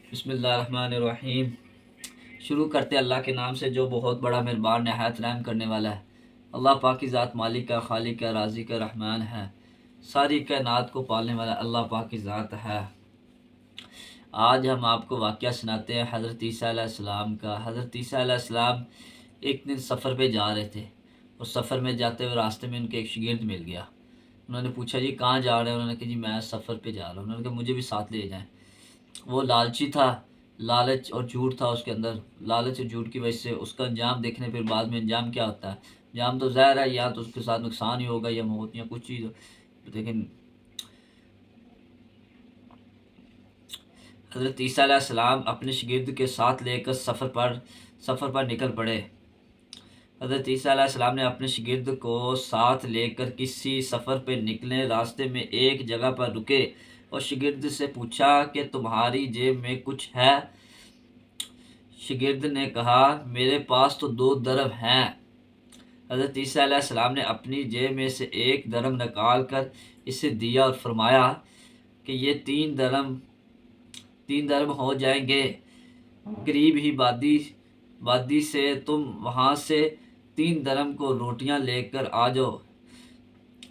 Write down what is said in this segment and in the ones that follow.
بسم اللہ الرحمن الرحیم۔ شروع کرتے اللہ کے نام سے جو بہت بڑا مہربان نہایت رحم کرنے والا ہے۔ اللہ پاک کی ذات مالک کا، خالق کا، رازق کا، رحمان ہے۔ ساری کائنات کو پالنے والا اللہ پاک کی ذات ہے۔ آج ہم آپ کو واقعہ سناتے ہیں حضرت عیسیٰ علیہ السلام کا۔ حضرت عیسیٰ علیہ السلام ایک دن سفر پہ جا رہے تھے اور سفر میں جاتے ہوئے راستے میں ان کے ایک شاگرد مل گیا۔ انہوں نے پوچھا جی کہاں جا رہے ہیں؟ انہوں نے کہا جی میں سفر پہ جا رہا ہوں۔ انہوں نے کہا مجھے بھی ساتھ لے جائیں۔ وہ لالچی تھا، لالچ اور جھوٹ تھا اس کے اندر۔ لالچ اور جھوٹ کی وجہ سے اس کا انجام دیکھنے پھر بعد میں انجام کیا ہوتا ہے؟ انجام تو ظاہر ہے، یا تو اس کے ساتھ نقصان ہی ہوگا یا موت یا کچھ چیز۔ لیکن حضرت عیسیٰ علیہ السلام اپنے شاگرد کے ساتھ لے کر سفر پر نکل پڑے۔ حضرت عیسیٰ علیہ السلام نے اپنے شاگرد کو ساتھ لے کر کسی سفر پہ نکلے۔ راستے میں ایک جگہ پر رکے اور شاگرد سے پوچھا کہ تمہاری جیب میں کچھ ہے؟ شاگرد نے کہا میرے پاس تو 2 درم ہیں۔ حضرت عیسیٰ علیہ السلام نے اپنی جیب میں سے 1 درم نکال کر اسے دیا اور فرمایا کہ یہ 3 درم ہو جائیں گے۔ قریب ہی وادی سے تم وہاں سے 3 درم کو روٹیاں لے کر آ جاؤ۔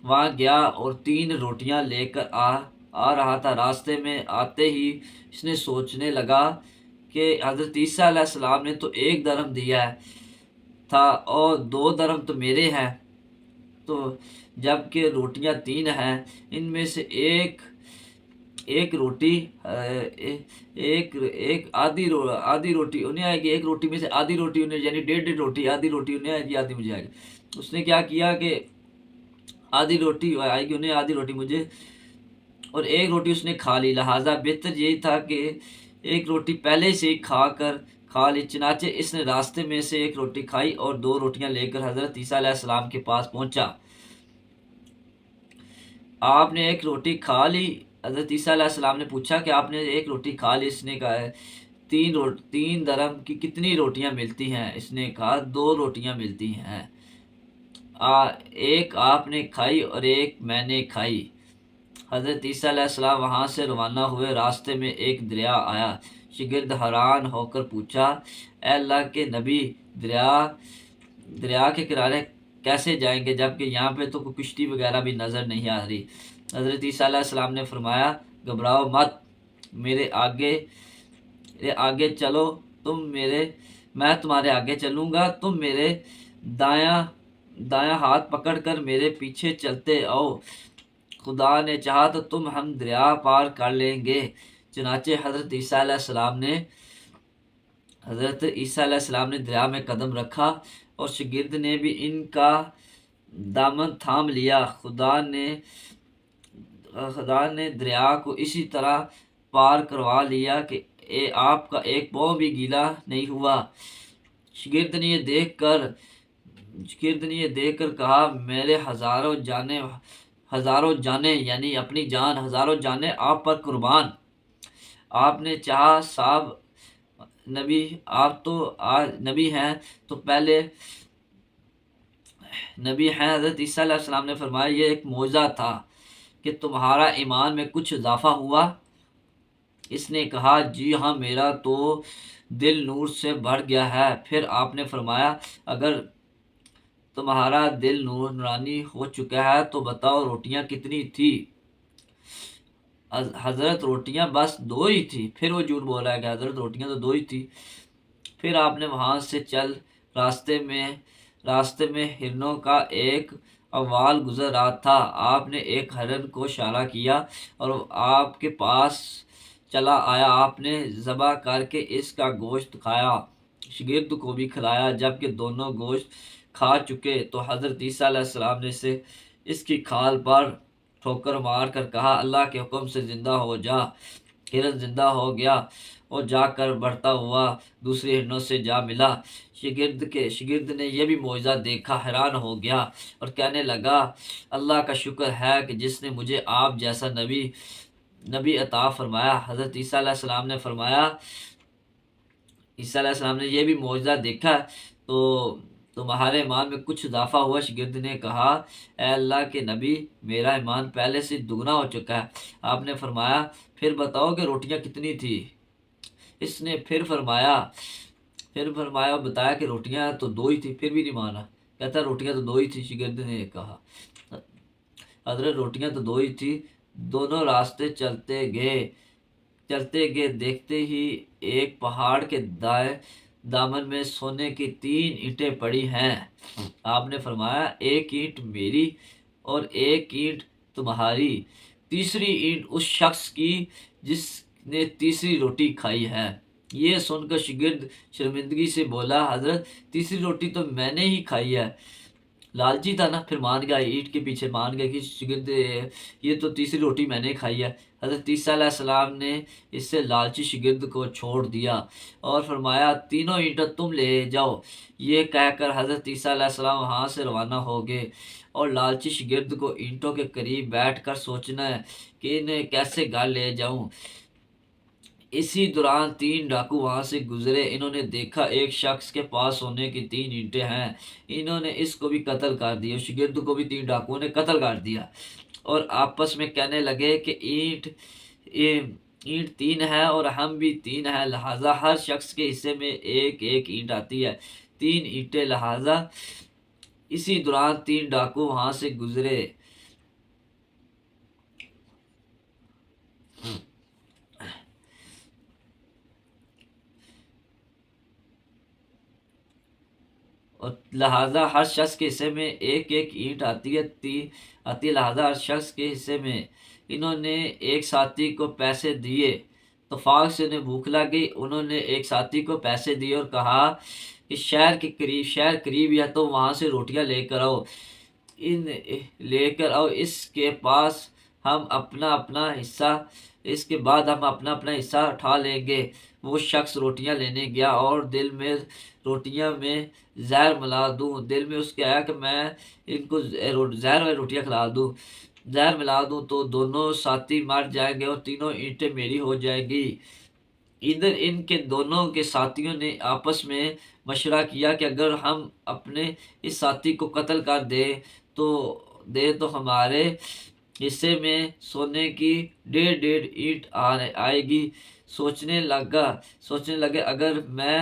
وہاں گیا اور 3 روٹیاں لے کر آ رہا تھا۔ راستے میں آتے ہی اس نے سوچنے لگا کہ حضرت عیسیٰ علیہ السلام نے تو 1 درم دیا تھا اور 2 درم تو میرے ہیں، تو جب کہ روٹیاں 3 ہیں، ان میں سے ایک روٹی ایک آدھی روٹی انہیں آئے گی، ایک روٹی میں سے آدھی روٹی انہیں، یعنی 1.5 روٹی، آدھی روٹی انہیں آئے گی، آدھی مجھے آئے گی۔ اس نے کیا کیا کہ آدھی روٹی آئے گی انہیں، آدھی روٹی مجھے، اور 1 روٹی اس نے کھا لی۔ لہٰذا بہتر یہی تھا کہ 1 روٹی پہلے سے ہی کھا لی۔ چنانچہ اس نے راستے میں سے 1 روٹی کھائی اور 2 روٹیاں لے کر حضرت عیسیٰ علیہ السلام کے پاس پہنچا۔ آپ نے 1 روٹی کھا لی؟ حضرت عیسیٰ علیہ السلام نے پوچھا کہ آپ نے 1 روٹی کھا لی؟ اس نے کہا ہے 3 درم کی کتنی روٹیاں ملتی ہیں؟ اس نے کہا 2 روٹیاں ملتی ہیں، 1 آپ نے کھائی اور 1 میں نے کھائی۔ حضرت عیسیٰ علیہ السلام وہاں سے روانہ ہوئے۔ راستے میں ایک دریا آیا۔ شاگرد حیران ہو کر پوچھا اے اللہ کے نبی، دریا کے کنارے کیسے جائیں گے جبکہ یہاں پہ تو کوئی کشتی وغیرہ بھی نظر نہیں آ رہی؟ حضرت عیسیٰ علیہ السلام نے فرمایا گھبراؤ مت، میرے آگے چلو، میں تمہارے آگے چلوں گا، تم میرے دایاں ہاتھ پکڑ کر میرے پیچھے چلتے آؤ، خدا نے چاہا تو ہم دریا پار کر لیں گے۔ چنانچہ حضرت عیسیٰ علیہ السلام نے دریا میں قدم رکھا اور شاگرد نے بھی ان کا دامن تھام لیا۔ خدا نے دریا کو اسی طرح پار کروا لیا کہ آپ کا 1 پاؤں بھی گیلا نہیں ہوا۔ شاگرد نے یہ دیکھ کر کہا میرے ہزاروں جانیں یعنی اپنی جان، ہزاروں جانیں آپ پر قربان۔ آپ نے چاہا صاحب آپ تو نبی ہیں تو پہلے نبی ہیں۔ حضرت عیسیٰ علیہ السلام نے فرمایا یہ ایک معجزہ تھا کہ تمہارا ایمان میں کچھ اضافہ ہوا؟ اس نے کہا جی ہاں، میرا تو دل نور سے بھر گیا ہے۔ پھر آپ نے فرمایا اگر تمہارا دل نورانی ہو چکا ہے تو بتاؤ روٹیاں کتنی تھی؟ حضرت روٹیاں بس 2 ہی تھی۔ پھر وہ جھوٹ بول رہا ہے کہ حضرت روٹیاں تو 2 ہی تھی۔ پھر آپ نے وہاں سے راستے میں ہرنوں کا ایک اوال گزر رہا تھا۔ آپ نے ایک ہرن کو اشارہ کیا اور آپ کے پاس چلا آیا۔ آپ نے ذبح کر کے اس کا گوشت کھایا، شاگرد کو بھی کھلایا۔ جب کہ دونوں گوشت کھا چکے تو حضرت عیسیٰ علیہ السلام نے اس کی کھال پر ٹھوکر مار کر کہا اللہ کے حکم سے زندہ ہو جا۔ ہرن زندہ ہو گیا اور جا کر بڑھتا ہوا دوسری ہرنوں سے جا ملا۔ شاگرد نے یہ بھی معجزہ دیکھا، حیران ہو گیا اور کہنے لگا اللہ کا شکر ہے کہ جس نے مجھے آپ جیسا نبی عطا فرمایا۔ حضرت عیسیٰ علیہ السلام نے یہ بھی معجزہ دیکھا تو تمہارے ایمان میں کچھ اضافہ ہوا؟ شاگرد نے کہا اے اللہ کے نبی، میرا ایمان پہلے سے دگنا ہو چکا ہے۔ آپ نے فرمایا پھر بتاؤ کہ روٹیاں کتنی تھی؟ اس نے پھر فرمایا بتایا کہ روٹیاں تو دو ہی تھی، پھر بھی نہیں مانا، کہتا روٹیاں تو دو ہی تھی۔ شاگرد نے کہا حضرت روٹیاں تو دو ہی تھی۔ دونوں راستے چلتے گئے، دیکھتے ہی ایک پہاڑ کے دامن میں سونے کی 3 اینٹیں پڑی ہیں۔ آپ نے فرمایا ایک اینٹ میری اور ایک اینٹ تمہاری، تیسری اینٹ اس شخص کی جس نے تیسری روٹی کھائی ہے۔ یہ سن کر شاگرد شرمندگی سے بولا حضرت تیسری روٹی تو میں نے ہی کھائی ہے۔ لالچی تھا نا، پھر مان گیا، اینٹ کے پیچھے مان گیا کہ شاگرد یہ تو تیسری روٹی میں نے کھائی ہے۔ حضرت عیسیٰ علیہ السلام نے اس سے لالچی شاگرد کو چھوڑ دیا اور فرمایا تینوں اینٹیں تم لے جاؤ۔ یہ کہہ کر حضرت عیسیٰ علیہ السلام وہاں سے روانہ ہو گئے اور لالچی شاگرد کو اینٹوں کے قریب بیٹھ کر سوچنا ہے کہ انہیں کیسے گھر لے جاؤں۔ اسی دوران 3 ڈاکو وہاں سے گزرے۔ انہوں نے دیکھا ایک شخص کے پاس سونے کی 3 اینٹیں ہیں، انہوں نے اس کو بھی قتل کر دیا، شاگرد کو بھی 3 ڈاکوؤں نے قتل کر دیا اور آپس میں کہنے لگے کہ اینٹ 3 ہے اور ہم بھی 3 ہیں، لہٰذا ہر شخص کے حصے میں ایک ایک اینٹ آتی ہے، 3 اینٹیں لہٰذا۔ اسی دوران 3 ڈاکو وہاں سے گزرے۔ اور لہٰذا ہر شخص کے حصے میں ایک ایک اینٹ آتی ہے، لہٰذا ہر شخص کے حصے میں۔ انہوں نے ایک ساتھی کو پیسے دیے، اتفاق سے انہیں بھوک لگ گئی، انہوں نے ایک ساتھی کو پیسے دیے اور کہا کہ شہر قریب ہے تو وہاں سے روٹیاں لے کر آؤ، اس کے بعد ہم اپنا اپنا حصہ اٹھا لیں گے۔ وہ شخص روٹیاں لینے گیا اور دل میں روٹیاں میں زہر ملا دوں، دل میں اس کے آیا کہ میں ان کو زہر والی روٹیاں کھلا دوں، زہر ملا دوں تو دونوں ساتھی مر جائیں گے اور تینوں اینٹیں میری ہو جائیں گی۔ ادھر ان کے دونوں کے ساتھیوں نے آپس میں مشورہ کیا کہ اگر ہم اپنے اس ساتھی کو قتل کر تو ہمارے حصے میں سونے کی 1.5 اینٹ آئے گی۔ سوچنے لگے اگر میں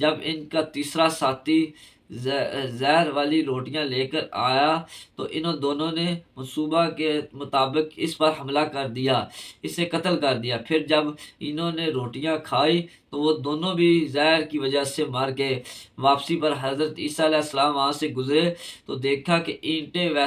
جب ان کا تیسرا ساتھی زہر والی روٹیاں لے کر آیا تو انہوں دونوں نے منصوبہ کے مطابق اس پر حملہ کر دیا، اسے قتل کر دیا۔ پھر جب انہوں نے روٹیاں کھائی تو وہ دونوں بھی زہر کی وجہ سے مر گئے۔ واپسی پر حضرت عیسیٰ علیہ السلام وہاں سے گزرے تو دیکھا کہ اینٹیں